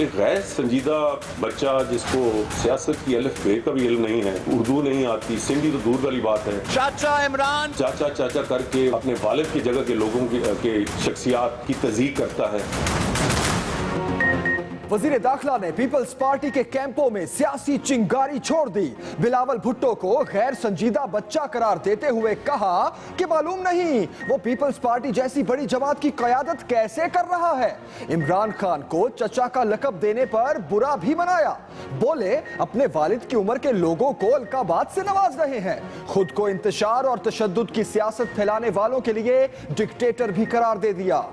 एक गैर संजीदा बच्चा जिसको सियासत की अलिफ बे का भी इल्म नहीं है, उर्दू नहीं आती, सिंधी तो दूर वाली बात है, चाचा इमरान चाचा चाचा करके अपने वालिद की जगह के लोगों के शख्सियात की तज़ीक करता है। वजीर दाखिला ने पीपल्स पार्टी के कैंपों में सियासी चिंगारी छोड़ दी। बिलावल भुट्टो को गैर संजीदा बच्चा करार देते हुए कहा कि मालूम नहीं वो पीपल्स पार्टी जैसी बड़ी जमात की कयादत कैसे कर रहा है। इमरान खान को चचा का लकब देने पर बुरा भी मनाया। बोले अपने वालिद की उम्र के लोगों को अलकाबात से नवाज रहे हैं। खुद को इंतशार और तशद्दुद की सियासत फैलाने वालों के लिए डिक्टेटर भी करार दे दिया।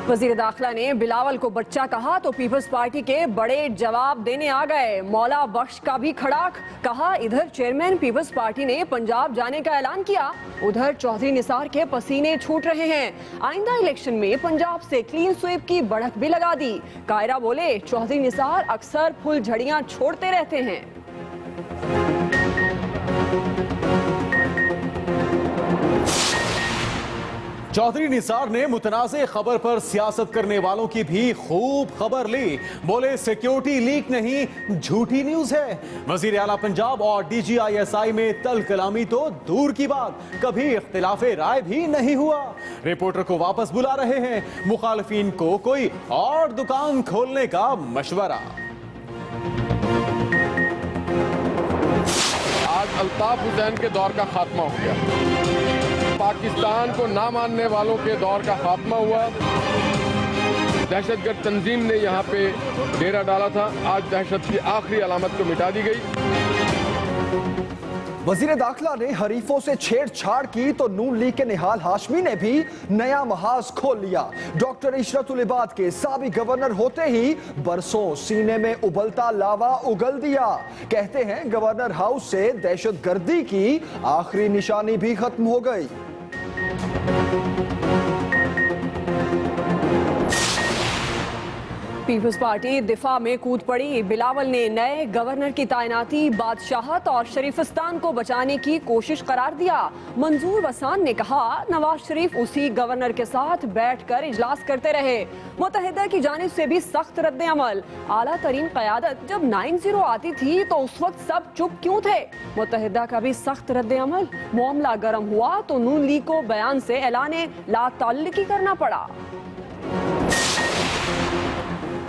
वजीर दाखिला ने बिलावल को बच्चा कहा तो पीपल्स पार्टी के बड़े जवाब देने आ गए। मौला बख्श का भी खड़ाक, कहा इधर चेयरमैन पीपल्स पार्टी ने पंजाब जाने का ऐलान किया, उधर चौधरी निसार के पसीने छूट रहे हैं। आइंदा इलेक्शन में पंजाब से क्लीन स्वीप की बढ़त भी लगा दी। कायरा बोले चौधरी निसार अक्सर फुल झड़ियां छोड़ते रहते हैं। चौधरी निसार ने मुतनाज़े खबर पर सियासत करने वालों की भी खूब खबर ली। बोले सिक्योरिटी लीक नहीं, झूठी न्यूज है। वजीर आला पंजाब और DGISI में तल कलामी तो दूर की बात, कभी इख्तिलाफे राय भी नहीं हुआ। रिपोर्टर को वापस बुला रहे हैं, मुखालिफिन को कोई और दुकान खोलने का मशवरा। आज अल्ताफ हुसैन के दौर का खात्मा हो गया, पाकिस्तान को ना मानने वालों के दौर का खात्मा हुआ। दहशतगर्द तंजीम ने यहाँ पे डेरा डाला था, आज दहशत की आखिरी अलामत को मिटा दी गई। वजीर दाखिला ने हरीफों से छेड़छाड़ की तो नून लीग के निहाल हाशमी ने भी नया महाज खोल लिया। डॉक्टर इशरतुल इबाद के साबिक गवर्नर होते ही बरसों सीने में उबलता लावा उगल दिया। कहते हैं गवर्नर हाउस से दहशतगर्दी की आखिरी निशानी भी खत्म हो गई। पीपल्स पार्टी दिफा में कूद पड़ी। बिलावल ने नए गवर्नर की तैनाती बादशाहत और शरीफिस्तान को बचाने की कोशिश करार दिया। मंजूर वसान ने कहा नवाज शरीफ उसी गवर्नर के साथ बैठकर इजलास करते रहे। मुत्तहिदा की जानिब से भी सख्त रद्द अमल। आला तरीन क़यादत जब 9-0 आती थी तो उस वक्त सब चुप क्यों थे? मुत्तहिदा का भी सख्त रद्द अमल। मामला गर्म हुआ तो नून लीग को बयान से ऐलाने ला ताल्लुकी करना पड़ा।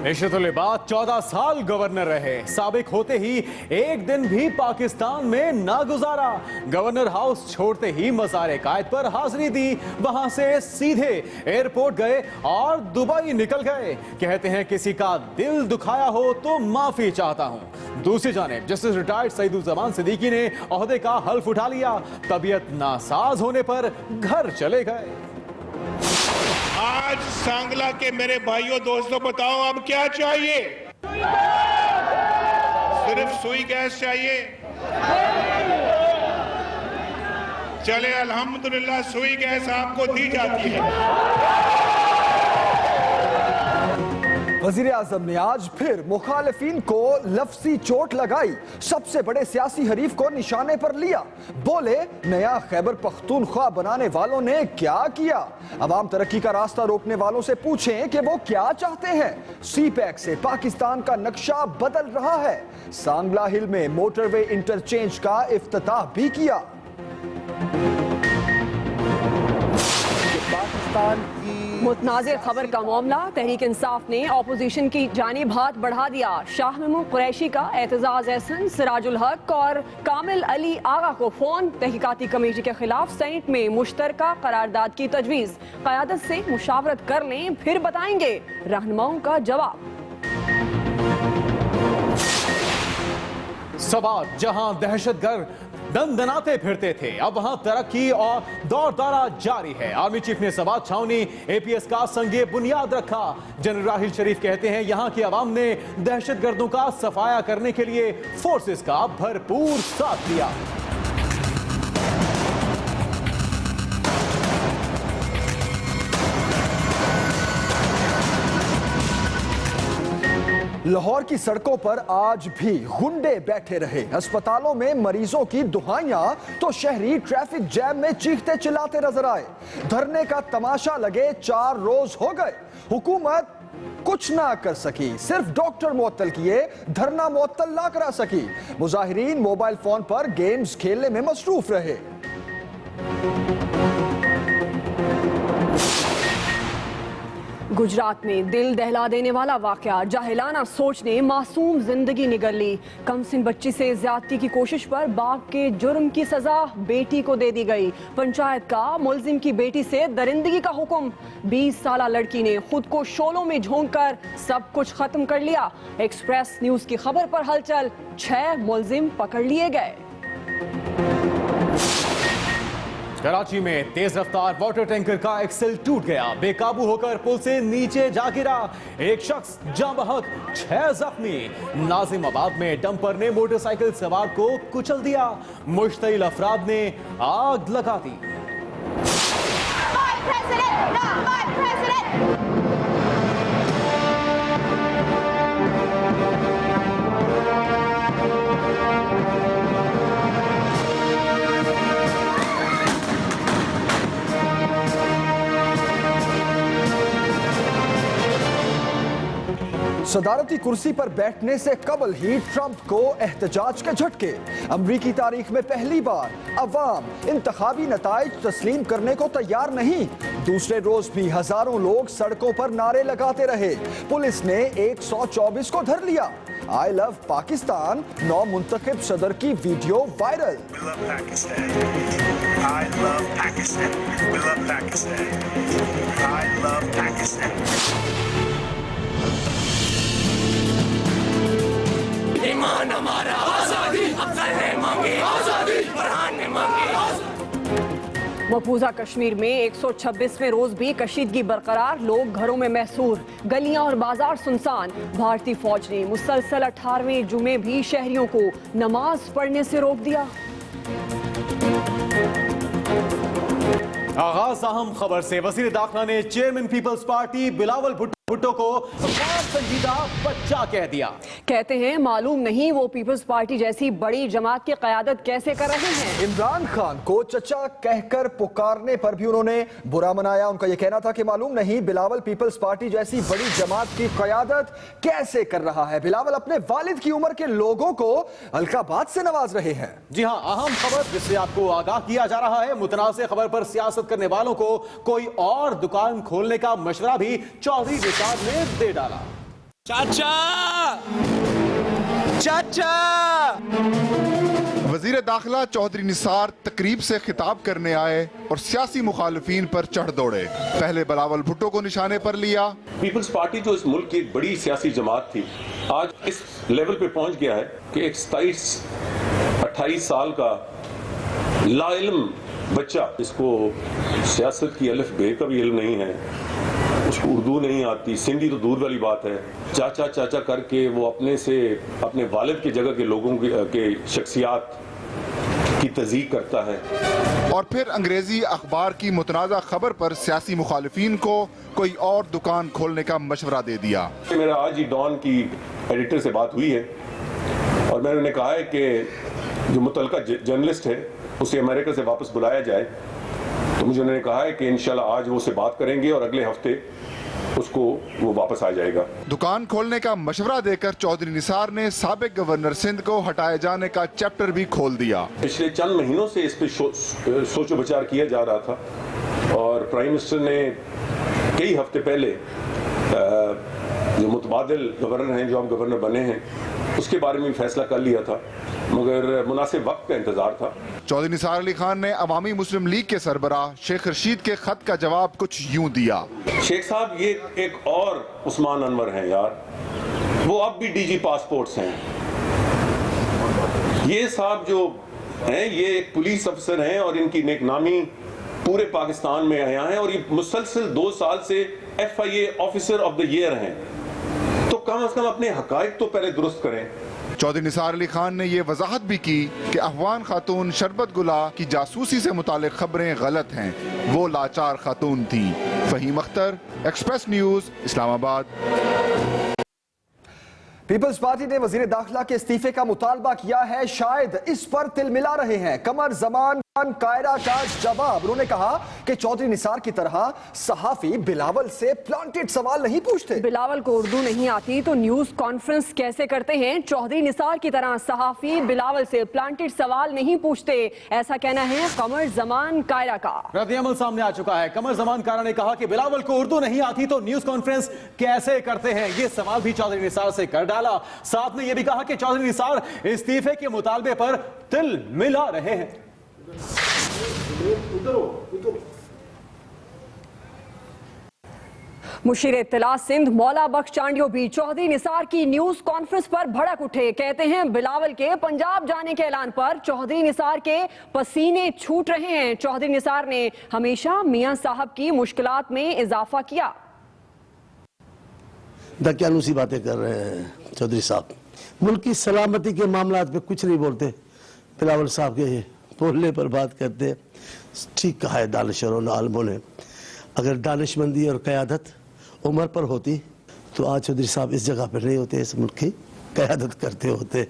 इशरतुल इबाद 14 साल गवर्नर रहे, साबिक होते ही एक दिन भी पाकिस्तान में ना गुजारा। गवर्नर हाउस छोड़ते ही मज़ार कायद पर हाजिरी दी, वहां से सीधे एयरपोर्ट गए और दुबई निकल गए। कहते हैं किसी का दिल दुखाया हो तो माफी चाहता हूं। दूसरी जानिब जस्टिस रिटायर्ड सईदुज़्ज़मान सिद्दीकी ने ओहदे का हल्फ उठा लिया, तबीयत नासाज होने पर घर चले गए। आज सांगला के मेरे भाइयों दोस्तों बताओ अब क्या चाहिए? सिर्फ सुई गैस चाहिए? चले अल्हम्दुलिल्लाह सुई गैस आपको दी जाती है। वजीर आजम ने आज फिर मुखालिफिन को लफ्जी चोट लगाई, सबसे बड़े सियासी हरीफ को निशाने पर लिया। बोले नया खैबर पख्तूनख्वा बनाने वालों ने क्या किया? अवाम तरक्की का रास्ता रोकने वालों से पूछें कि वो क्या चाहते हैं। CPEC से पाकिस्तान का नक्शा बदल रहा है। सांगला हिल में मोटरवे इंटरचेंज का इफ्तिताह भी किया। पाकिस्तान की मुतनाज़िर खबर का मामला, तहरीक इंसाफ ने ऑपोजिशन की जानिब हाथ बढ़ा दिया। शाह महमूद कुरैशी का एतजाज एहसन, सिराजुल हक और कामिल अली आगा को फोन। तहकीकाती कमेटी के खिलाफ सेनेट में मुश्तरका करारदाद की तजवीज़। क़यादत से मुशावरत कर लें फिर बताएंगे, रहनुमाओं का जवाब। सवाल जहां दहशतगर्द दंदनाते फिरते थे, अब वहां तरक्की और दौर दौरा जारी है। आर्मी चीफ ने सवात छावनी APS का संगे बुनियाद रखा। जनरल राहिल शरीफ कहते हैं यहां की आवाम ने दहशतगर्दों का सफाया करने के लिए फोर्सेस का भरपूर साथ दिया। लाहौर की सड़कों पर आज भी गुंडे बैठे रहे। अस्पतालों में मरीजों की दुहाइयां तो शहरी ट्रैफिक जैम में चीखते चिल्लाते नजर आए। धरने का तमाशा लगे 4 रोज हो गए, हुकूमत कुछ ना कर सकी। सिर्फ डॉक्टर मुअत्तल किए, धरना मुअत्तल ना करा सकी। मुजाहिरीन मोबाइल फोन पर गेम्स खेलने में मसरूफ रहे। गुजरात में दिल दहला देने वाला वाकया, जाहिलाना सोच ने मासूम जिंदगी निगल ली। कमसिन बच्ची से ज्यादती की कोशिश पर बाप के जुर्म की सजा बेटी को दे दी गई। पंचायत का मुलजिम की बेटी से दरिंदगी का हुक्म। 20 साला लड़की ने खुद को शोलों में झोंक कर सब कुछ खत्म कर लिया। एक्सप्रेस न्यूज की खबर पर हलचल, 6 मुलजिम पकड़ लिए गए। कराची में तेज रफ्तार वाटर टैंकर का एक्सल टूट गया, बेकाबू होकर पुल से नीचे जा गिरा। एक शख्स जाँ बहक, 6 जख्मी। नाजिमाबाद में डंपर ने मोटरसाइकिल सवार को कुचल दिया। मुश्तइल अफराद ने आग लगा दी। सदारती कुर्सी पर बैठने से कबल ही ट्रंप को एहतजाज के झटके। अमरीकी तारीख में पहली बार अवाम इंतखाबी नताइज तस्लीम करने को तैयार नहीं। दूसरे रोज भी हजारों लोग सड़कों पर नारे लगाते रहे। पुलिस ने 124 को धर लिया। आई लव पाकिस्तान नौ मुंतखब सदर की वीडियो वायरल। ईमान हमारा आजादी, अफजल ने मांगी आजादी, फरहान ने मांगी आजादी। मकबूजा कश्मीर में 126वें रोज भी कशीदगी बरकरार, लोग घरों में महसूर, गलियां और बाजार सुनसान। भारतीय फौज ने मुसलसल 18वें जुमे भी शहरियों को नमाज पढ़ने से रोक दिया। आगाज अहम खबर से, वजीर दाखिला ने chairman People's party Bilawal Bhutto को संजीदा बच्चा कह दिया। कहते हैं मालूम नहीं वो पीपल्स पार्टी जैसी बड़ी जमात की क़यादत कैसे कर रहे हैं। इमरान खान को चचा कहकर पुकारने पर भी उन्होंने बुरा मनाया। उनका यह कहना था कि मालूम नहीं बिलावल पीपल्स पार्टी जैसी बड़ी जमात की क़यादत कैसे कर रहा है। बिलावल अपने वालिद की उम्र के लोगों को अलकाबाद से नवाज रहे हैं। जी हां, अहम खबर जिससे आपको आगाह किया जा रहा है। मुतनाज़ खबर पर सियासत करने वालों को कोई और दुकान खोलने का मशवरा भी चौधरी निसार ने दे डाला। चाचा चाचा। वजीर दाखिला चौधरी निसार तकरीब से खिताब करने आए और सियासी मुखालिफिन पर चढ़ दौड़े। पहले बिलावल भुट्टो को निशाने पर लिया। पीपल्स पार्टी जो इस मुल्क की एक बड़ी सियासी जमात थी, आज इस लेवल पे पहुंच गया है कि एक 27-28 साल का लाइल्म बच्चा, जिसको सियासत की अलिफ बे का भी इल्म नहीं है, उसको उर्दू नहीं आती, सिंधी तो दूर वाली बात है, चाचा चाचा करके वो अपने से अपने वालिद की जगह के लोगों के शख्सियात की तज़ीक करता है। और फिर अंग्रेजी अखबार की मुतनाज़ा खबर पर सियासी मुखालिफिन को कोई और दुकान खोलने का मशवरा दे दिया। मेरा आज ही डॉन की एडिटर से बात हुई है और मैंने उन्हें कहा है कि जो मुतल्लिका जर्नलिस्ट है उसे अमेरिका से वापस बुलाया जाए। तो मुझे उन्होंने कहा है कि इंशाल्लाह आज वो उससे बात करेंगे और अगले हफ्ते उसको वो वापस आ जाएगा। दुकान खोलने का मशवरा देकर चौधरी निसार ने साबिक गवर्नर सिंध को हटाए जाने का चैप्टर भी खोल दिया। पिछले चंद महीनों से इस पे सोचो विचार किया जा रहा था और प्राइम मिनिस्टर ने कई हफ्ते पहले जो मुतबादिल गवर्नर हैं, जो हम गवर्नर बने हैं, उसके बारे में फैसला कर लिया था, मगर मुनासिब वक्त का इंतजार था। चौधरी निसार अली खान ने अवामी मुस्लिम लीग के सरबराह शेख रशीद के खत का जवाब कुछ यूं दिया। शेख साहब, ये एक और उस्मान अनवर हैं यार, वो अब भी डीजी पासपोर्ट्स हैं। ये साहब जो हैं ये एक पुलिस अफसर हैं और इनकी नेकनामी पूरे पाकिस्तान में आया है और ये मुसलसल 2 साल से FIA officer of the year हैं। तो कम से कम अपने हकायक तो पहले दुरुस्त करें। चौधरी निसार अली खान ने यह वजाहत भी की कि अफगान खातून शरबत गुला की जासूसी से मुतालिक खबरें गलत हैं, वो लाचार खातून थी। Fahim Akhtar, express news, Islamabad. People's party ने वजीर दाखिला के इस्तीफे का मुतालबा किया है, शायद इस पर तिल मिला रहे हैं। कमर जमान कायरा का जवाब, उन्होंने कहा कि चौधरी निसार की तरह सहाफी बिलावल से प्लांटेड सवाल नहीं पूछते। बिलावल को उर्दू नहीं आती तो न्यूज कॉन्फ्रेंस कैसे करते हैं? चौधरी निसार की तरह सहाफी बिलावल से प्लांटेड सवाल नहीं पूछते, ऐसा कहना है कमर जमान कायरा का। रद्द-ए-अमल सामने आ चुका है। कमर जमान कायरा ने कहा कि बिलावल को उर्दू नहीं आती तो न्यूज कॉन्फ्रेंस कैसे करते हैं, ये सवाल भी चौधरी निसार से कर डाला। साथ में यह भी कहा कि चौधरी निसार इस्तीफे के मुतालबे पर तिल मिला रहे हैं। मुशीर इत्तला सिंध मौला बख्श चांडियो भी चौधरी निसार की न्यूज कॉन्फ्रेंस पर भड़क उठे। कहते हैं बिलावल के पंजाब जाने के ऐलान पर चौधरी निसार के पसीने छूट रहे हैं। चौधरी निसार ने हमेशा मियां साहब की मुश्किलात में इजाफा किया। दकियानूसी बातें कर रहे हैं चौधरी साहब, मुल्क की सलामती के मामला पे कुछ नहीं बोलते। बिलावल साहब के बोलने पर बात करते। ठीक कहा है दानिशवरों आलमों ने, अगर दानिशमंदी और क़यादत उम्र पर होती तो आज चौधरी साहब इस जगह पर नहीं होते, इस मुल्क की क़यादत करते होते।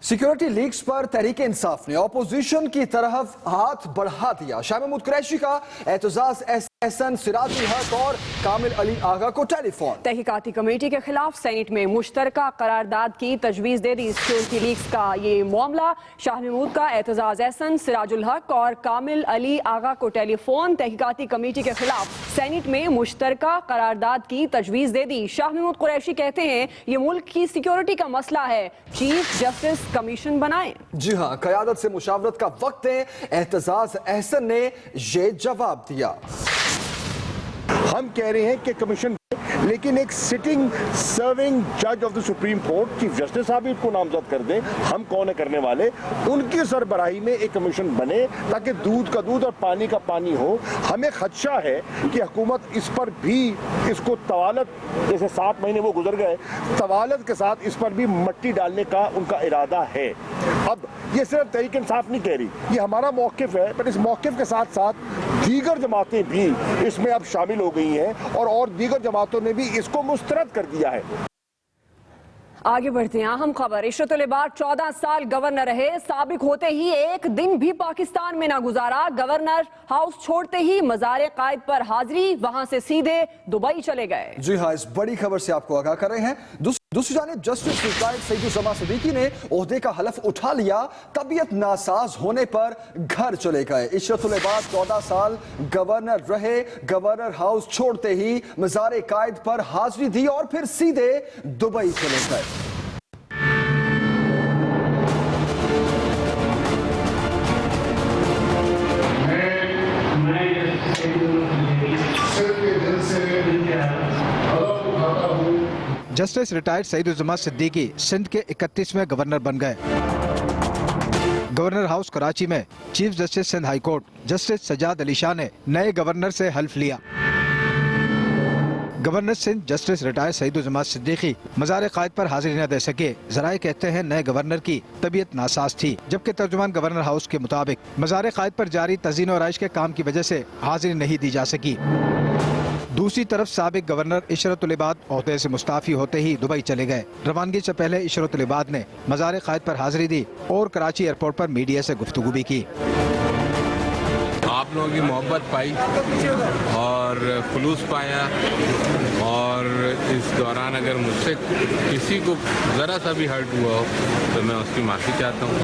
सिक्योरिटी लीक्स पर तहरीक इंसाफ ने ऑपोजिशन की तरफ हाथ बढ़ा दिया। शाह महमूद कुरैशी का एतजाज एहसन, सिराजुल हक और कामिल अली आगा को टेलीफोन। तहकीकाती कमेटी के खिलाफ सेनेट में मुश्तरका करारदाद की तजवीज दे दी। सिक्योरिटी लीक्स का ये मामला, शाह महमूद का एतजाज एहसन, सिराजुल हक और कामिल अली आगा को टेलीफोन। तहकीकाती कमेटी के खिलाफ सेनेट में मुश्तरका करारदाद की तजवीज दे दी। शाह महमूद कुरैशी कहते हैं ये मुल्क की सिक्योरिटी का मसला है, चीफ जस्टिस कमीशन बनाए। जी हाँ, क़यादत से मुशावरत का वक्त है, एहतजाज एहसन ने ये जवाब दिया। हम कह रहे हैं कि कमीशन, लेकिन एक सिटिंग सर्विंग जज of the supreme court chief justice साहब ही इसको नामजद कर दें। हम कौन है करने वाले, उनकी सरबराही में एक कमीशन बने ताकि दूध का दूध और पानी का पानी हो। हमें खदशा है कि हुकूमत इस पर भी इसको तवालत, जैसे 7 महीने वो गुजर गए, तवालत के साथ इस पर भी मट्टी डालने का उनका इरादा है। अब ये सिर्फ तहरीक इंसाफ नहीं कह रही, ये हमारा मौक़िफ़ है, पर इस मौक़िफ़ के साथ साथ दीगर जमातें भी इसमें अब शामिल हो गई हैं और दीगर जमातों ने भी इसको मुस्तरद कर दिया है। आगे बढ़ते हैं। अहम खबर, इशरतुल इबाद 14 साल गवर्नर रहे, साबिक होते ही एक दिन भी पाकिस्तान में ना गुजारा। गवर्नर हाउस छोड़ते ही मज़ार कायद पर हाजिरी, वहां से सीधे दुबई चले गए। जी हाँ, इस बड़ी खबर से आपको आगाह कर रहे हैं। दूसरी जानिब जस्टिस रिटायर्ड सईदुज़्ज़मा सिद्दीकी ने ओहदे का हलफ उठा लिया, तबीयत नासाज होने पर घर चले गए। इशरतुल इबाद 14 साल गवर्नर रहे, गवर्नर हाउस छोड़ते ही मज़ार कायद पर हाजिरी दी और फिर सीधे दुबई चले गए। जस्टिस रिटायर्ड सईदुज़्ज़मा सिद्दीकी सिंध के 31वें गवर्नर बन गए। गवर्नर हाउस कराची में chief justice Sindh high court justice Sajjad Ali Shah ने नए गवर्नर से हल्फ लिया। Governor Sindh justice retired Saeeduzzaman Siddiqui मज़ार कायद पर हाजिरी न दे सके। ज़राए कहते हैं नए गवर्नर की तबीयत नासाज थी, जबकि तर्जुमान गवर्नर हाउस के मुताबिक मज़ार कायद पर जारी तज़ीन और आइश के काम की वजह से हाजिरी नहीं दी जा सकी। दूसरी तरफ साबिक गवर्नर इशरतुल इबाद ओहदे से मुस्ताफ़ी होते ही दुबई चले गए। रवानगी से पहले इशरतुल इबाद ने मज़ार कायद पर हाजिरी दी और कराची एयरपोर्ट पर मीडिया से गुफ्तगू भी की। आप लोगों की मोहब्बत पाई और खुलूस पाया, और इस दौरान अगर मुझसे किसी को ज़रा सा भी हर्ट हुआ हो तो मैं उसकी माफ़ी चाहता हूँ।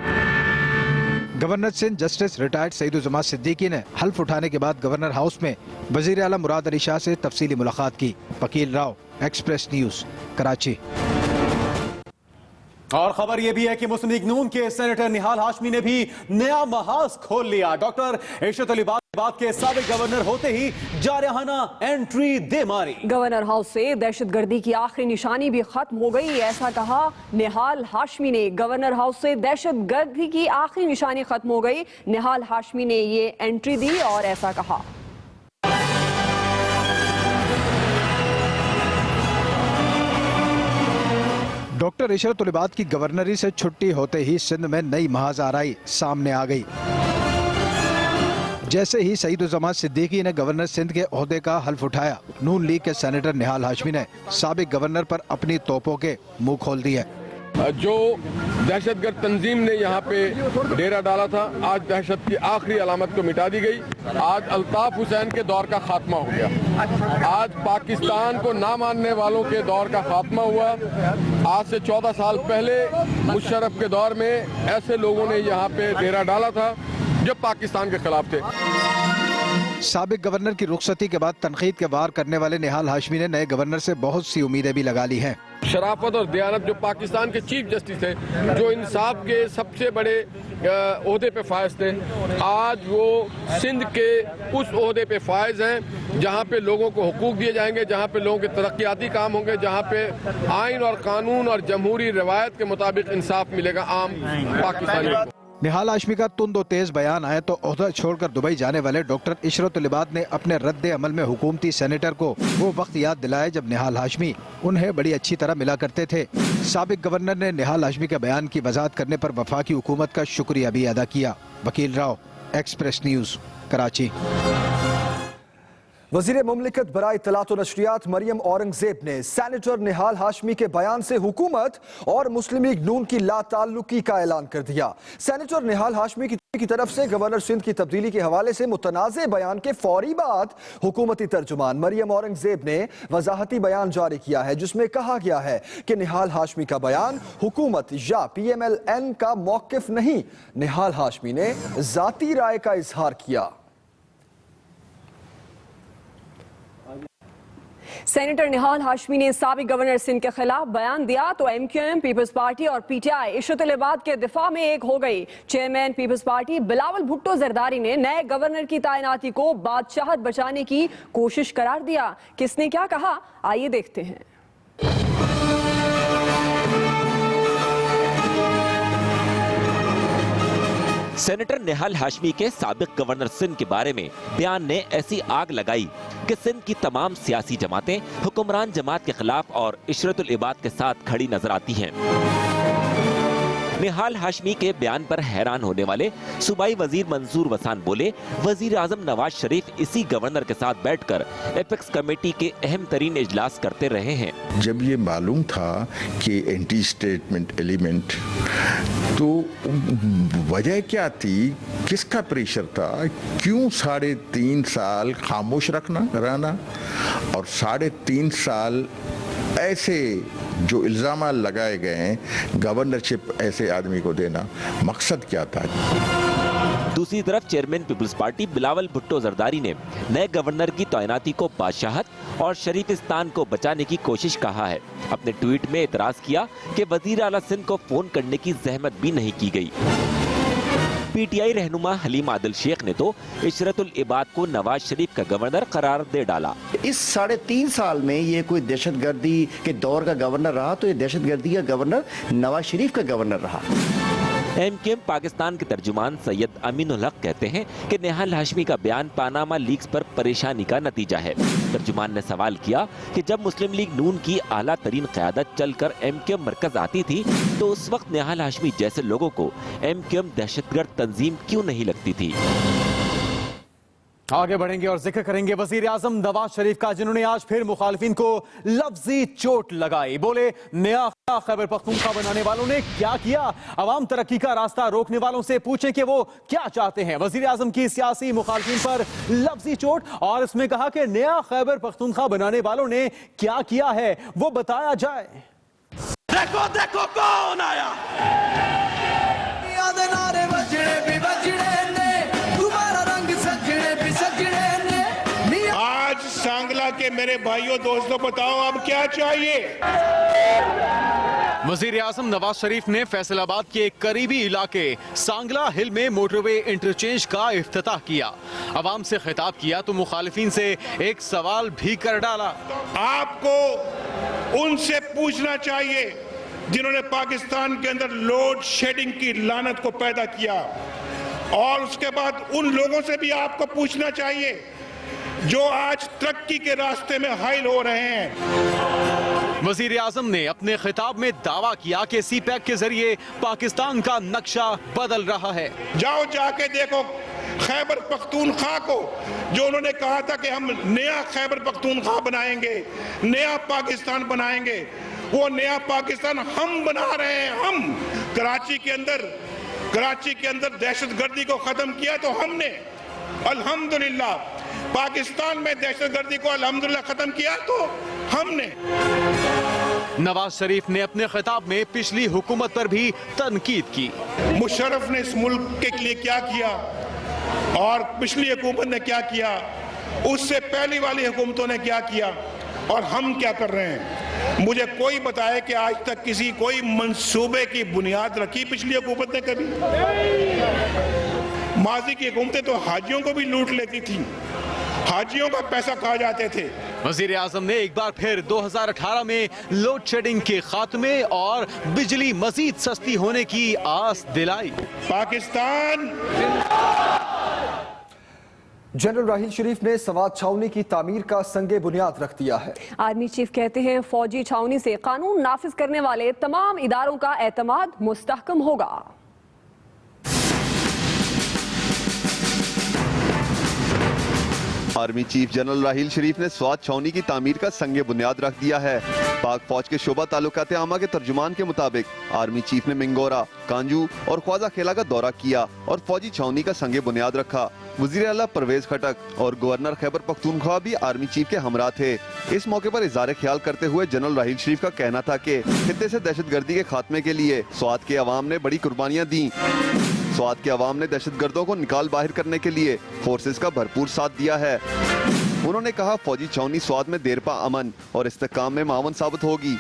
Governor Sindh justice retired Saeeduzzaman Siddiqui ने हल्फ उठाने के बाद गवर्नर हाउस में वज़ीर आला मुराद अली शाह से तफसीली मुलाकात की। वकील राव, एक्सप्रेस न्यूज़, कराची। और खबर यह भी है कि मुस्लिम लीग नून के सेनेटर निहाल हाशमी ने भी नया महाज खोल लिया। डॉक्टर इशरतुल इबाद के साबिक गवर्नर होते ही जारहाना एंट्री दे मारी। गवर्नर हाउस से दहशतगर्दी की आखिरी निशानी भी खत्म हो गई, ऐसा कहा निहाल हाशमी ने। गवर्नर हाउस से दहशतगर्दी की आखिरी निशानी खत्म हो गई, निहाल हाशमी ने ये एंट्री दी और ऐसा कहा। डॉक्टर इशरतुल इबाद की गवर्नरी से छुट्टी होते ही सिंध में नई महाज आराई सामने आ गई। जैसे ही सईद-उज़-जमात सिद्दीकी ने गवर्नर सिंध के ओहदे का हल्फ उठाया, नून लीग के सेनेटर निहाल हाशमी ने साबिक गवर्नर पर अपनी तोपों के मुंह खोल दिए। जो दहशतगर्द तंजीम ने यहाँ पे डेरा डाला था, आज दहशत की आखिरी अलामत को मिटा दी गई। आज अल्ताफ हुसैन के दौर का खात्मा हो गया। आज पाकिस्तान को ना मानने वालों के दौर का खात्मा हुआ। आज से 14 साल पहले मुशर्रफ के दौर में ऐसे लोगों ने यहाँ पे डेरा डाला था जो पाकिस्तान के खिलाफ थे। साबिक गवर्नर की रुखसती के बाद तनकीद के वार करने वाले निहाल हाशमी ने नए गवर्नर से बहुत सी उम्मीदें भी लगा ली हैं। शराफत और दयानत जो पाकिस्तान के चीफ जस्टिस थे, जो इंसाफ के सबसे बड़े ओहदे पे फायज थे, आज वो सिंध के उस ओहदे पे फायज हैं जहाँ पे लोगों को हुकूक दिए जाएंगे, जहाँ पे लोगों के तरक्याती काम होंगे, जहाँ पे आइन और कानून और जमहूरी रवायत के मुताबिक इंसाफ मिलेगा आम पाकिस्तानियों को। निहाल हाशमी का तुंद और तेज बयान आए तो ओहदा छोड़कर दुबई जाने वाले डॉक्टर इशरतुल इबाद ने अपने रद्द अमल में हुकूमती सेनेटर को वो वक्त याद दिलाया जब निहाल हाशमी उन्हें बड़ी अच्छी तरह मिला करते थे। साबिक गवर्नर ने निहाल हाशमी के बयान की वजाहत करने पर वफाकी हुकूमत का शुक्रिया भी अदा किया। वकील राव, एक्सप्रेस न्यूज, कराची। वज़ीर मुमलिकत बराए इत्तलात व नशरियात मरियम औरंगजेब ने सेनेटर निहाल हाशमी के बयान से हुकूमत और मुस्लिम लीग नून की लाताल्लुकी का ऐलान कर दिया। सेनेटर निहाल हाशमी की तरफ से गवर्नर सिंध की तब्दीली के हवाले से मुतनाज़े बयान के फौरी बाद हुकूमती तर्जुमान मरियम औरंगजेब ने वजाहती बयान जारी किया है, जिसमें कहा गया है कि निहाल हाशमी का बयान हुकूमत या PMLN का मौक़िफ़ नहीं। निहाल हाशमी ने ज़ाती राय का इजहार किया। सेनेटर निहाल हाशमी ने साबिक गवर्नर सिंध के खिलाफ बयान दिया तो MQM, पीपल्स पार्टी और PTI इशरतुल इबाद के दिफा में एक हो गई। Chairman People's party Bilawal Bhutto Zardari ने नए गवर्नर की तैनाती को बादशाहत बचाने की कोशिश करार दिया। किसने क्या कहा, आइए देखते हैं। सेनेटर निहाल हाशमी के साबिक गवर्नर सिंध के बारे में बयान ने ऐसी आग लगाई कि सिंध की तमाम सियासी जमातें हुक्मरान जमात के खिलाफ और इशरतुल इबाद के साथ खड़ी नजर आती हैं। निहाल हाशमी के बयान पर हैरान होने वाले सूबाई वजीर मंजूर वसान बोले, वजीर आजम नवाज शरीफ इसी गवर्नर के साथ बैठकर एपेक्स कमेटी के अहम तरीन इजलास करते रहे हैं। जब ये मालूम था कि एंटी स्टेटमेंट एलिमेंट, तो वजह क्या थी, किसका प्रेशर था, क्यों 3.5 साल खामोश रहना और 3.5 साल ऐसे जो इल्जाम लगाए गए हैं गवर्नरशिप ऐसे आदमी को देना, मकसद क्या था। दूसरी तरफ chairman People's party Bilawal Bhutto Zardari ने नए गवर्नर की तैनाती को बादशाहत और शरीफिस्तान को बचाने की कोशिश कहा है। अपने ट्वीट में एतराज किया कि वजीर आला सिंध को फोन करने की जहमत भी नहीं की गई। PTI रहनुमा हलीम आदिल शेख ने तो इशरतुल इबाद को नवाज शरीफ का गवर्नर करार दे डाला। इस 3.5 साल में ये कोई दहशतगर्दी के दौर का गवर्नर रहा तो ये दहशतगर्दी का गवर्नर नवाज शरीफ का गवर्नर रहा। MQM पाकिस्तान के तर्जुमान सैयद अमीनुल हक कहते हैं कि निहाल हाशमी का बयान पानामा लीक्स पर परेशानी का नतीजा है। तर्जुमान ने सवाल किया कि जब मुस्लिम लीग नून की आला तरीन क़यादत चलकर MQM मरकज आती थी तो उस वक्त निहाल हाशमी जैसे लोगों को MQM दहशतगर्द तंजीम क्यों नहीं लगती थी। आगे बढ़ेंगे और जिक्र करेंगे वजीर आजम नवाज शरीफ का, जिन्होंने आज फिर मुखालिफिन को लफ्जी चोट लगाई। बोले, नया खैबर पख्तूनख्वा बनाने वालों ने क्या किया, अवाम तरक्की का रास्ता रोकने वालों से पूछें कि वो क्या चाहते हैं। वजीर आजम की सियासी मुखालिफिन पर लफ्जी चोट और इसमें कहा कि नया खैबर पख्तूनख्वा बनाने वालों ने क्या किया है वो बताया जाए। देखो देखो कौन आया, सांगला के मेरे भाइयों दोस्तों, बताओ अब क्या चाहिए। वजीर आजम नवाज शरीफ ने फैसलाबाद के एक करीबी इलाके सांगला हिल में मोटरवे इंटरचेंज का इफ्तिताह किया। अवाम से खिताब किया तो मुखालिफिन से एक सवाल भी कर डाला। आपको उनसे पूछना चाहिए जिन्होंने पाकिस्तान के अंदर लोड शेडिंग की लानत को पैदा किया, और उसके बाद उन लोगों से भी आपको पूछना चाहिए जो आज तरक्की के रास्ते में हाइल हो रहे हैं। वजीर आजम ने अपने खिताब में दावा किया कि CPEC के जरिए पाकिस्तान का नक्शा बदल रहा है। जाओ जाके देखो खैबर पख्तूनख्वा को, जो उन्होंने कहा था कि हम नया खैबर पख्तूनख्वा बनाएंगे, नया पाकिस्तान बनाएंगे, वो नया पाकिस्तान हम बना रहे हैं। हम कराची के अंदर दहशतगर्दी को खत्म किया तो हमने, अल्हम्दुलिल्लाह पाकिस्तान में दहशतगर्दी को अल्हम्दुलिल्लाह खत्म किया तो हमने। नवाज शरीफ ने अपने खिताब में पिछली हुकूमत पर भी तनकीद की। मुशर्रफ ने इस मुल्क के लिए क्या किया और पिछली हुकूमत ने क्या किया, उससे पहली वाली हुकूमतों ने क्या किया और हम क्या कर रहे हैं। मुझे कोई बताए कि आज तक किसी कोई मंसूबे की बुनियाद रखी पिछली हुकूमत ने कभी? माजी की हुकूमतें तो हाजियों को भी लूट लेती थी, हाजियों का पैसा खा जाते थे। वजीर आजम ने एक बार फिर 2018 में लोड शेडिंग के खात्मे और बिजली मजीद सस्ती होने की आस दिलाई। पाकिस्तान। जनरल राहील शरीफ ने सवात छावनी की तामीर का संगे बुनियाद रख दिया है। आर्मी चीफ कहते हैं फौजी छावनी से कानून नाफिज करने वाले तमाम इदारों का एतमाद मुस्तहकम होगा। आर्मी चीफ जनरल राहील शरीफ ने स्वात छावनी की तामीर का संगे बुनियाद रख दिया है। पाक फौज के शोबा ताल्लुकात आमा के तर्जुमान के मुताबिक आर्मी चीफ ने मिंगोरा, कांजू और ख्वाजा खेला का दौरा किया और फौजी छावनी का संगे बुनियाद रखा। वजीर आला परवेज खटक और गवर्नर खैबर पख्तूनख्वा भी आर्मी चीफ के हमरा थे। इस मौके पर इज़हार ख्याल करते हुए जनरल राहील शरीफ का कहना था कि खित्ते से दहशतगर्दी के खात्मे के लिए स्वात के अवाम ने बड़ी कुर्बानियां दी। स्वात के अवाम ने दहशतगर्दों को निकाल बाहर करने के लिए फोर्सेस का भरपूर साथ दिया है। उन्होंने कहा फौजी छावनी स्वात में देरपा अमन और इस्तेहकाम में मावन साबित होगी।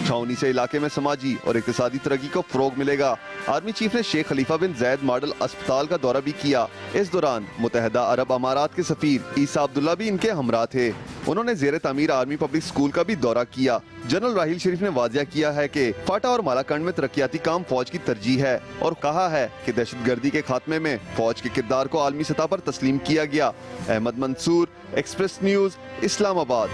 छावनी से इलाके में समाजी और इक्तिसादी तरक्की को फरोग मिलेगा। आर्मी चीफ ने शेख खलीफा बिन जैद मॉडल अस्पताल का दौरा भी किया। इस दौरान मुत्तहिदा अरब अमारात के सफीर ईसा अब्दुल्ला भी इनके हमरा थे। उन्होंने ज़ेरे तामीर आर्मी पब्लिक स्कूल का भी दौरा किया। जनरल राहील शरीफ ने वाजिया किया है कि फाटा और मालाकंड में तरक्याती काम फौज की तरजीह है और कहा है कि दहशतगर्दी के खात्मे में फौज के किरदार को आलमी सतह पर तस्लीम किया गया। Ahmad Mansoor, express news, Islamabad.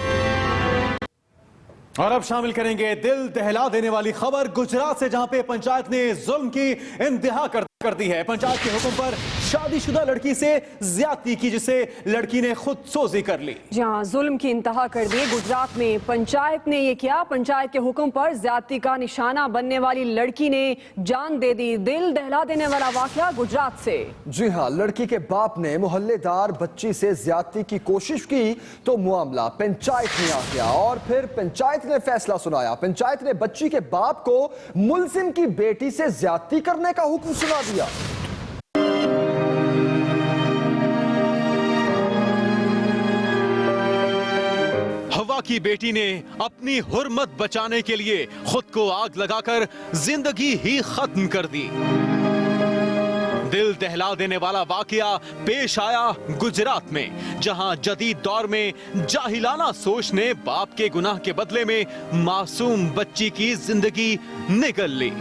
और अब शामिल करेंगे दिल दहला देने वाली खबर गुजरात से, जहां पे पंचायत ने जुल्म की इंतहा कर दी है। पंचायत के हुक्म पर शादीशुदा लड़की से ज्यादती की, जिसे लड़की ने खुद सोजी कर ली। जहां जुल्म की इंतहा कर दी गुजरात में, पंचायत ने ये किया। पंचायत के हुक्म पर ज्यादती का निशाना बनने वाली लड़की ने जान दे दी। दिल दहला देने वाला वाकया गुजरात से। जी हां, लड़की के बाप ने मोहल्लेदार बच्ची से ज्यादती की कोशिश की तो मामला पंचायत में आ गया और फिर पंचायत ने फैसला सुनाया। पंचायत ने बच्ची के बाप को मुलजिम की बेटी से ज्यादती करने का हुक्म सुना दिया। हवा की बेटी ने अपनी हुर्मत बचाने के लिए खुद को आग लगाकर जिंदगी ही खत्म कर दी। दिल दहला देने वाला वाकया पेश आया गुजरात में, जहां जदीद दौर में जाहिलाना सोच ने बाप के गुनाह के बदले में मासूम बच्ची की जिंदगी निगल ली।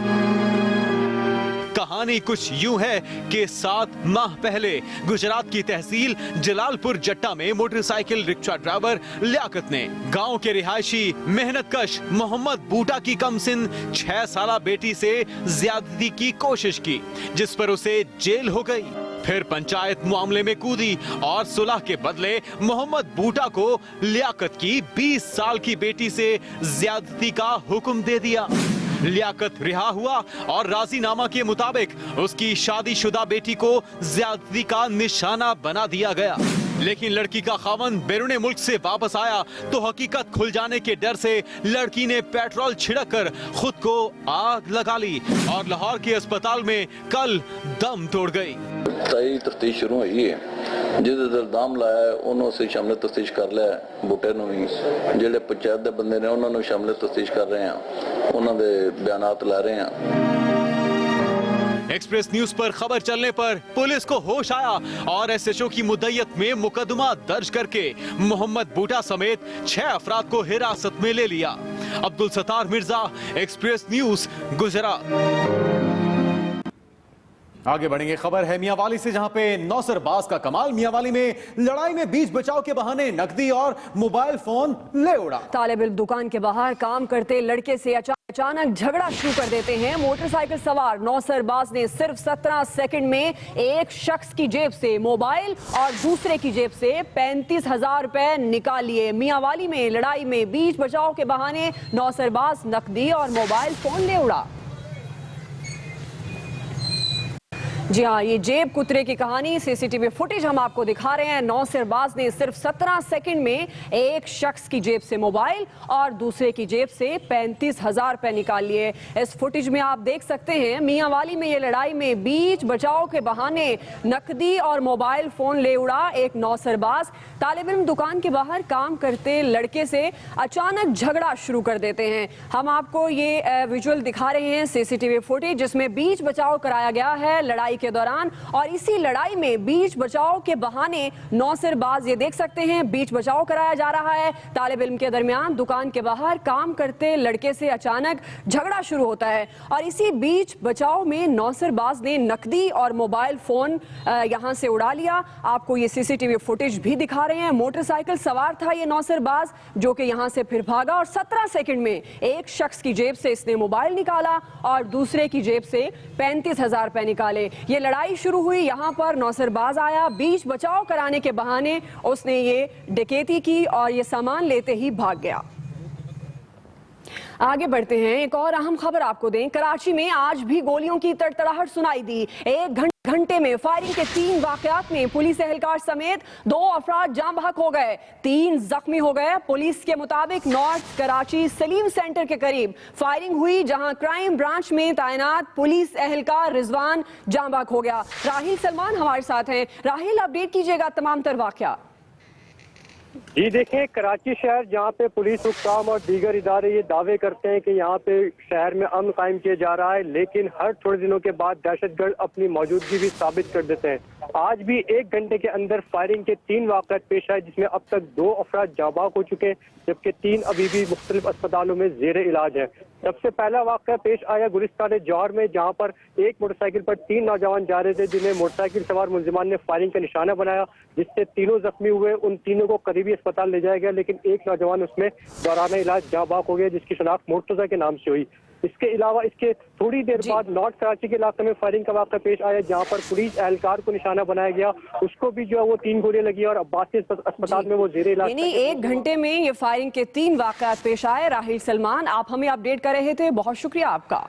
कहानी कुछ यूं है कि 7 माह पहले गुजरात की तहसील जलालपुर जट्टा में मोटरसाइकिल रिक्शा ड्राइवर लियाकत ने गांव के रिहायशी मेहनतकश मोहम्मद बूटा की कमसिन 6 साला बेटी से ज्यादती की कोशिश की, जिस पर उसे जेल हो गई। फिर पंचायत मामले में कूदी और सुलह के बदले मोहम्मद बूटा को लियाकत की 20 साल की बेटी से ज्यादती का हुक्म दे दिया। लियाकत रिहा हुआ और राजीनामा के मुताबिक उसकी शादीशुदा बेटी को ज्यादती का निशाना बना दिया गया। लेकिन लड़की का खावंद बैरूने मुल्क से वापस आया तो हकीकत खुल जाने के डर से लड़की ने पेट्रोल छिड़क कर खुद को आग लगा ली और लाहौर के अस्पताल में कल दम तोड़ गई। तई तफ्तीश शुरू हुई है, जिहदे इल्जाम लाया उन्होंने से शामिल तफ्तीश कर लिया। बूटे नूं भी जिहड़े पंचायत दे बंदे ने उन्होंने शामिल तफ्तीश कर रहे हैं, उन्होंने दे बयानात ला रहे हैं। एक्सप्रेस न्यूज पर खबर चलने पर पुलिस को होश आया और एसएचओ की मुद्दयत में मुकदमा दर्ज करके मोहम्मद बूटा समेत 6 अफराद को हिरासत में ले लिया। Abdul Sattar Mirza, express news, Gujarat. आगे बढ़ेंगे, खबर है मियांवाली से, जहां पे नौसरबाज का कमाल। मियांवाली में लड़ाई में बीच बचाव के बहाने नकदी और मोबाइल फोन ले उड़ा। तालिब इल्म दुकान के बाहर काम करते लड़के से अचानक झगड़ा शुरू कर देते हैं। मोटरसाइकिल सवार नौसरबाज ने सिर्फ 17 सेकंड में एक शख्स की जेब से मोबाइल और दूसरे की जेब से 35,000 रुपए निकाल लिए। मियांवाली में लड़ाई में बीच बचाव के बहाने नौसरबाज नकदी और मोबाइल फोन ले उड़ा। जी हाँ, ये जेब कुतरे की कहानी। सीसीटीवी फुटेज हम आपको दिखा रहे हैं। नौसरबाज ने सिर्फ 17 सेकंड में एक शख्स की जेब से मोबाइल और दूसरे की जेब से 35,000 रुपए निकाल लिए। इस फुटेज में आप देख सकते हैं मियांवाली में ये लड़ाई में बीच बचाव के बहाने नकदी और मोबाइल फोन ले उड़ा एक नौसरबाज। तालिब इल्म दुकान के बाहर काम करते लड़के से अचानक झगड़ा शुरू कर देते हैं। हम आपको ये विजुअल दिखा रहे हैं, सीसीटीवी फुटेज, जिसमें बीच बचाव कराया गया है लड़ाई के दौरान। और इसी लड़ाई में बीच बचाव के बहाने नौसरबाज, ये देख सकते हैं, बीच बचाव कराया जा रहा है तालिब इल्म के दरमियान। दुकान के बाहर काम करते लड़के से अचानक झगड़ा शुरू होता है और इसी बीच बचाव में नौसरबाज ने नकदी और मोबाइल फोन यहां से उड़ा लिया। आपको ये सीसीटीवी फुटेज भी दिखा रहे हैं। मोटरसाइकिल सवार था ये नौसरबाज, जो कि यहां से फिर भागा और 17 सेकंड में एक शख्स की जेब से इसने मोबाइल निकाला और दूसरे की जेब से 35,000 रुपए निकाले। ये लड़ाई शुरू हुई, यहां पर नौसरबाज आया, बीच बचाव कराने के बहाने उसने ये डकैती की और ये सामान लेते ही भाग गया। आगे बढ़ते हैं, एक और अहम खबर आपको दें। कराची में आज भी गोलियों की तड़तड़ाहट सुनाई दी। एक घंटे में फायरिंग के 3 वाकयात में पुलिस एहलकार समेत 2 अफराद जाँ बहक हो गए, 3 जख्मी हो गए। पुलिस के मुताबिक नॉर्थ कराची सलीम सेंटर के करीब फायरिंग हुई, जहां क्राइम ब्रांच में तैनात पुलिस एहलकार रिजवान जाँ बहक हो गया। राहिल सलमान हमारे साथ हैं। राहिल, अपडेट कीजिएगा तमाम तर वाकया। जी देखें, कराची शहर जहाँ पे पुलिस हुक्काम और दीगर इदारे ये दावे करते हैं कि यहाँ पे शहर में अमन कायम किया जा रहा है, लेकिन हर थोड़े दिनों के बाद दहशतगर्द अपनी मौजूदगी भी साबित कर देते हैं। आज भी 1 घंटे के अंदर फायरिंग के 3 वाक़यात पेश आए, जिसमें अब तक 2 अफराद जाबाक हो चुके हैं, जबकि 3 अभी भी मुख्तलिफ अस्पतालों में जेर इलाज है। सबसे पहला वाक़या पेश आया गुलिस्तान जौहर में, जहाँ पर एक मोटरसाइकिल पर 3 नौजवान जा रहे थे, जिन्हें मोटरसाइकिल सवार मुलजिमान ने फायरिंग का निशाना बनाया, जिससे तीनों जख्मी हुए। उन तीनों को करीबी अस्पताल ले जाया गया, लेकिन एक नौजवान उसमें दौरान इलाज जाँ बहक हो गया, जिसकी शनाख्त मुर्तजा के नाम से हुई। इसके अलावा इसके थोड़ी देर बाद नॉर्थ कराची के इलाके में फायरिंग का वाक़या पेश आया, जहां पर पुलिस एहलकार को निशाना बनाया गया, उसको भी जो है वो 3 गोलियां लगी और अब्बासी अस्पताल में वो जेर इलाज। यानी 1 घंटे में ये फायरिंग के 3 वाक़यात पेश आए। राहिल सलमान, आप हमें अपडेट कर रहे थे, बहुत शुक्रिया आपका।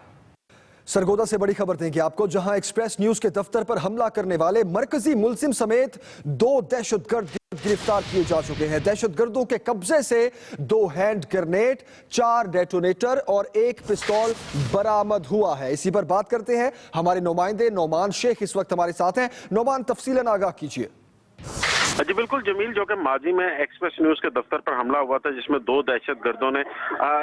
सरगोदा से बड़ी खबर देंगे आपको, जहां एक्सप्रेस न्यूज के दफ्तर पर हमला करने वाले मरकजी मुलजिम समेत 2 दहशतगर्द गिरफ्तार किए जा चुके हैं। दहशतगर्दों के कब्जे से 2 हैंड ग्रेनेड, 4 डेटोनेटर और 1 पिस्तौल बरामद हुआ है। इसी पर बात करते हैं, हमारे नुमाइंदे नौमान शेख इस वक्त हमारे साथ हैं। नौमान, तफसीलन आगाह कीजिए। जी बिल्कुल जमील, जो कि माजी में एक्सप्रेस न्यूज के दफ्तर पर हमला हुआ था, जिसमें 2 दहशतगर्दों ने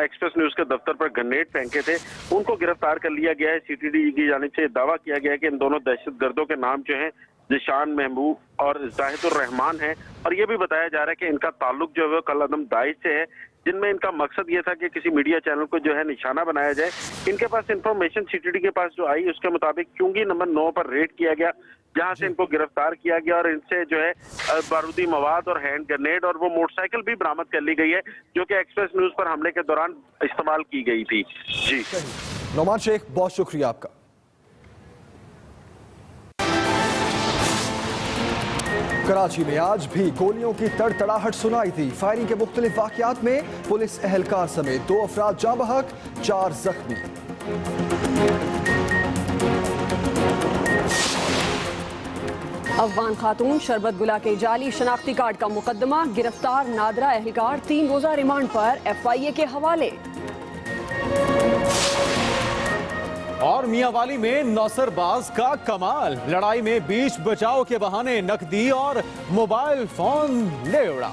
एक्सप्रेस न्यूज के दफ्तर पर ग्रेनेड फेंके थे, उनको गिरफ्तार कर लिया गया है। सीटीडी की जानिब से दावा किया गया है कि इन दोनों दहशतगर्दों के नाम जो है जिशान महबूब और जाहिदुर रहमान है, और ये भी बताया जा रहा है कि इनका ताल्लुक जो है कल अदम दाइश से है, जिनमें इनका मकसद ये था कि किसी मीडिया चैनल को जो है निशाना बनाया जाए। इनके पास इंफॉर्मेशन सीटीडी के पास जो आई, उसके मुताबिक चुंगी नंबर 9 पर रेड किया गया, जहां से इनको गिरफ्तार किया गया और इनसे जो है बारूदी मवाद और हैंड ग्रेनेड और वो मोटरसाइकिल भी बरामद कर ली गई है, जो कि एक्सप्रेस न्यूज पर हमले के दौरान इस्तेमाल की गई थी। जी नौमान शेख, बहुत शुक्रिया आपका। कराची में आज भी गोलियों की तड़तड़ाहट सुनाई थी। फायरिंग के मुख्तलिफ वाक़यात में पुलिस एहलकार समेत 2 अफराद जाँ बहक, 4 जख्मी। अफगान खातून शरबत गुला के जाली शनाख्ती कार्ड का मुकदमा, गिरफ्तार नादरा एहलकार 3 रोजा रिमांड पर FIA के हवाले। और मियांवाली में नौसरबाज का कमाल, लड़ाई में बीच बचाव के बहाने नकदी और मोबाइल फोन ले उड़ा।